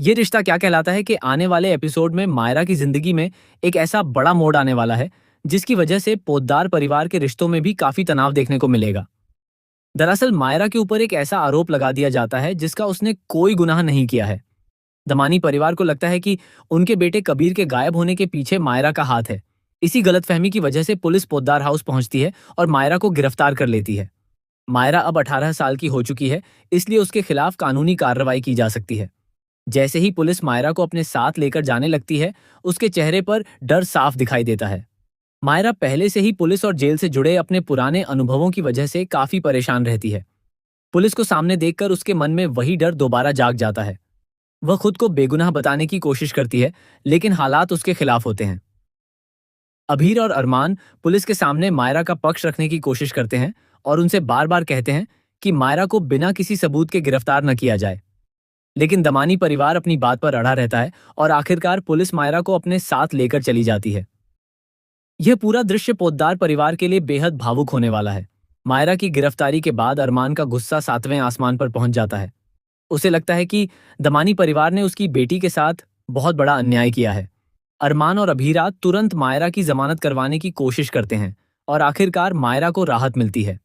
ये रिश्ता क्या कहलाता है कि आने वाले एपिसोड में मायरा की जिंदगी में एक ऐसा बड़ा मोड़ आने वाला है जिसकी वजह से पोद्दार परिवार के रिश्तों में भी काफी तनाव देखने को मिलेगा। दरअसल मायरा के ऊपर एक ऐसा आरोप लगा दिया जाता है जिसका उसने कोई गुनाह नहीं किया है। दमानी परिवार को लगता है कि उनके बेटे कबीर के गायब होने के पीछे मायरा का हाथ है। इसी गलतफहमी की वजह से पुलिस पोद्दार हाउस पहुंचती है और मायरा को गिरफ्तार कर लेती है। मायरा अब 18 साल की हो चुकी है, इसलिए उसके खिलाफ कानूनी कार्रवाई की जा सकती है। जैसे ही पुलिस मायरा को अपने साथ लेकर जाने लगती है, उसके चेहरे पर डर साफ दिखाई देता है। मायरा पहले से ही पुलिस और जेल से जुड़े अपने पुराने अनुभवों की वजह से काफी परेशान रहती है। पुलिस को सामने देखकर उसके मन में वही डर दोबारा जाग जाता है। वह खुद को बेगुनाह बताने की कोशिश करती है, लेकिन हालात उसके खिलाफ होते हैं। अभीर और अरमान पुलिस के सामने मायरा का पक्ष रखने की कोशिश करते हैं और उनसे बार बार कहते हैं कि मायरा को बिना किसी सबूत के गिरफ्तार न किया जाए। लेकिन दमानी परिवार अपनी बात पर अड़ा रहता है और आखिरकार पुलिस मायरा को अपने साथ लेकर चली जाती है। यह पूरा दृश्य पोद्दार परिवार के लिए बेहद भावुक होने वाला है। मायरा की गिरफ्तारी के बाद अरमान का गुस्सा 7वें आसमान पर पहुंच जाता है। उसे लगता है कि दमानी परिवार ने उसकी बेटी के साथ बहुत बड़ा अन्याय किया है। अरमान और अभीरा तुरंत मायरा की जमानत करवाने की कोशिश करते हैं और आखिरकार मायरा को राहत मिलती है।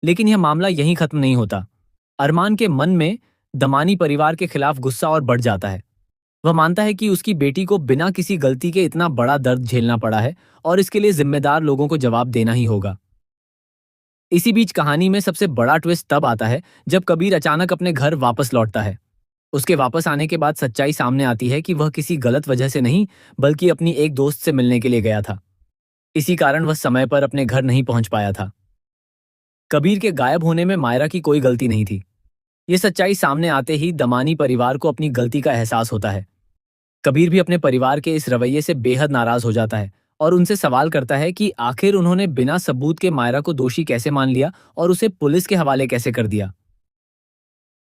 लेकिन यह मामला यहीं खत्म नहीं होता। अरमान के मन में दमानी परिवार के खिलाफ गुस्सा और बढ़ जाता है। वह मानता है कि उसकी बेटी को बिना किसी गलती के इतना बड़ा दर्द झेलना पड़ा है और इसके लिए जिम्मेदार लोगों को जवाब देना ही होगा। इसी बीच कहानी में सबसे बड़ा ट्विस्ट तब आता है जब कबीर अचानक अपने घर वापस लौटता है। उसके वापस आने के बाद सच्चाई सामने आती है कि वह किसी गलत वजह से नहीं, बल्कि अपनी एक दोस्त से मिलने के लिए गया था। इसी कारण वह समय पर अपने घर नहीं पहुंच पाया था। कबीर के गायब होने में मायरा की कोई गलती नहीं थी। ये सच्चाई सामने आते ही दमानी परिवार को अपनी गलती का एहसास होता है। कबीर भी अपने परिवार के इस रवैये से बेहद नाराज हो जाता है और उनसे सवाल करता है कि आखिर उन्होंने बिना सबूत के मायरा को दोषी कैसे मान लिया और उसे पुलिस के हवाले कैसे कर दिया।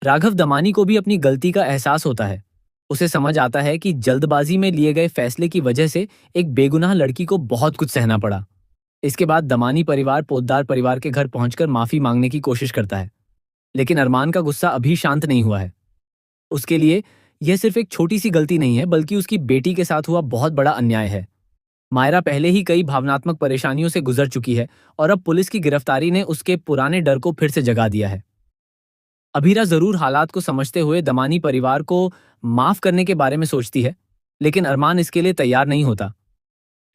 राघव दमानी को भी अपनी गलती का एहसास होता है। उसे समझ आता है कि जल्दबाजी में लिए गए फैसले की वजह से एक बेगुनाह लड़की को बहुत कुछ सहना पड़ा। इसके बाद दमानी परिवार पोद्दार परिवार के घर पहुंचकर माफी मांगने की कोशिश करता है, लेकिन अरमान का गुस्सा अभी शांत नहीं हुआ है। उसके लिए यह सिर्फ एक छोटी सी गलती नहीं है, बल्कि उसकी बेटी के साथ हुआ बहुत बड़ा अन्याय है। मायरा पहले ही कई भावनात्मक परेशानियों से गुजर चुकी है और अब पुलिस की गिरफ्तारी ने उसके पुराने डर को फिर से जगा दिया है। अभीरा जरूर हालात को समझते हुए दमानी परिवार को माफ करने के बारे में सोचती है, लेकिन अरमान इसके लिए तैयार नहीं होता।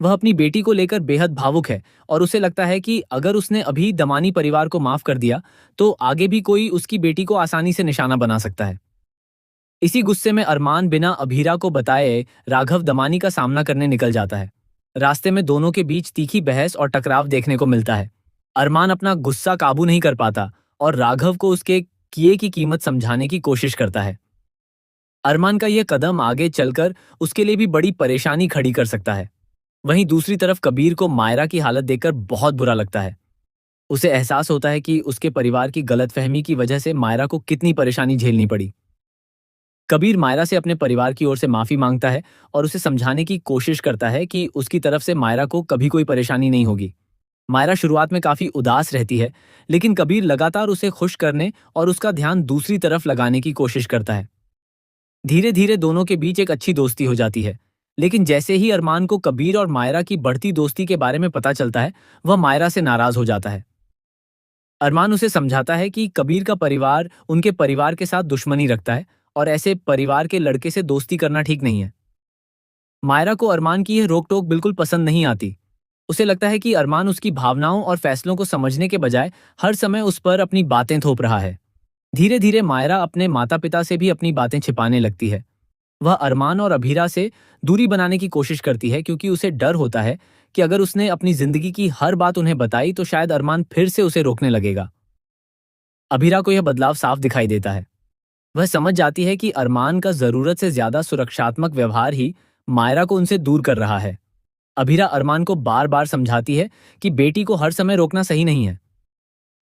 वह अपनी बेटी को लेकर बेहद भावुक है और उसे लगता है कि अगर उसने अभी दमानी परिवार को माफ कर दिया तो आगे भी कोई उसकी बेटी को आसानी से निशाना बना सकता है। इसी गुस्से में अरमान बिना अभीरा को बताए राघव दमानी का सामना करने निकल जाता है। रास्ते में दोनों के बीच तीखी बहस और टकराव देखने को मिलता है। अरमान अपना गुस्सा काबू नहीं कर पाता और राघव को उसके किए की कीमत समझाने की कोशिश करता है। अरमान का यह कदम आगे चलकर उसके लिए भी बड़ी परेशानी खड़ी कर सकता है। वहीं दूसरी तरफ कबीर को मायरा की हालत देखकर बहुत बुरा लगता है। उसे एहसास होता है कि उसके परिवार की गलतफहमी की वजह से मायरा को कितनी परेशानी झेलनी पड़ी। कबीर मायरा से अपने परिवार की ओर से माफी मांगता है और उसे समझाने की कोशिश करता है कि उसकी तरफ से मायरा को कभी कोई परेशानी नहीं होगी। मायरा शुरुआत में काफी उदास रहती है, लेकिन कबीर लगातार उसे खुश करने और उसका ध्यान दूसरी तरफ लगाने की कोशिश करता है। धीरे धीरे दोनों के बीच एक अच्छी दोस्ती हो जाती है। लेकिन जैसे ही अरमान को कबीर और मायरा की बढ़ती दोस्ती के बारे में पता चलता है, वह मायरा से नाराज हो जाता है। अरमान उसे समझाता है कि कबीर का परिवार उनके परिवार के साथ दुश्मनी रखता है और ऐसे परिवार के लड़के से दोस्ती करना ठीक नहीं है। मायरा को अरमान की यह रोक टोक बिल्कुल पसंद नहीं आती। उसे लगता है कि अरमान उसकी भावनाओं और फैसलों को समझने के बजाय हर समय उस पर अपनी बातें थोप रहा है। धीरे धीरे मायरा अपने माता पिता से भी अपनी बातें छिपाने लगती है। वह अरमान और अभीरा से दूरी बनाने की कोशिश करती है, क्योंकि उसे डर होता है कि अगर उसने अपनी जिंदगी की हर बात उन्हें बताई तो शायद अरमान फिर से उसे रोकने लगेगा। अभीरा को यह बदलाव साफ दिखाई देता है। वह समझ जाती है कि अरमान का जरूरत से ज्यादा सुरक्षात्मक व्यवहार ही मायरा को उनसे दूर कर रहा है। अभीरा अरमान को बार बार समझाती है कि बेटी को हर समय रोकना सही नहीं है।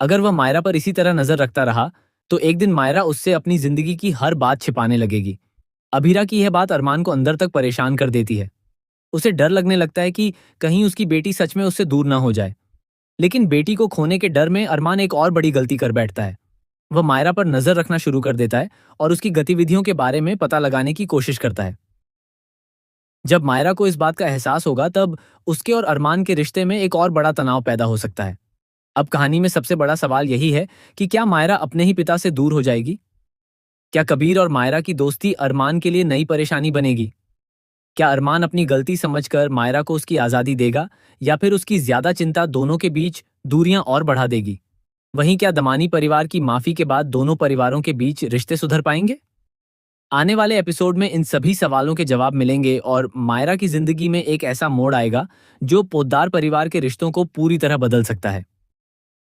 अगर वह मायरा पर इसी तरह नजर रखता रहा तो एक दिन मायरा उससे अपनी जिंदगी की हर बात छिपाने लगेगी। अभीरा की यह बात अरमान को अंदर तक परेशान कर देती है। उसे डर लगने लगता है कि कहीं उसकी बेटी सच में उससे दूर ना हो जाए। लेकिन बेटी को खोने के डर में अरमान एक और बड़ी गलती कर बैठता है। वह मायरा पर नजर रखना शुरू कर देता है और उसकी गतिविधियों के बारे में पता लगाने की कोशिश करता है। जब मायरा को इस बात का एहसास होगा तब उसके और अरमान के रिश्ते में एक और बड़ा तनाव पैदा हो सकता है। अब कहानी में सबसे बड़ा सवाल यही है कि क्या मायरा अपने ही पिता से दूर हो जाएगी? क्या कबीर और मायरा की दोस्ती अरमान के लिए नई परेशानी बनेगी? क्या अरमान अपनी गलती समझकर मायरा को उसकी आज़ादी देगा या फिर उसकी ज्यादा चिंता दोनों के बीच दूरियां और बढ़ा देगी? वहीं क्या दमानी परिवार की माफी के बाद दोनों परिवारों के बीच रिश्ते सुधर पाएंगे? आने वाले एपिसोड में इन सभी सवालों के जवाब मिलेंगे और मायरा की जिंदगी में एक ऐसा मोड़ आएगा जो पोद्दार परिवार के रिश्तों को पूरी तरह बदल सकता है।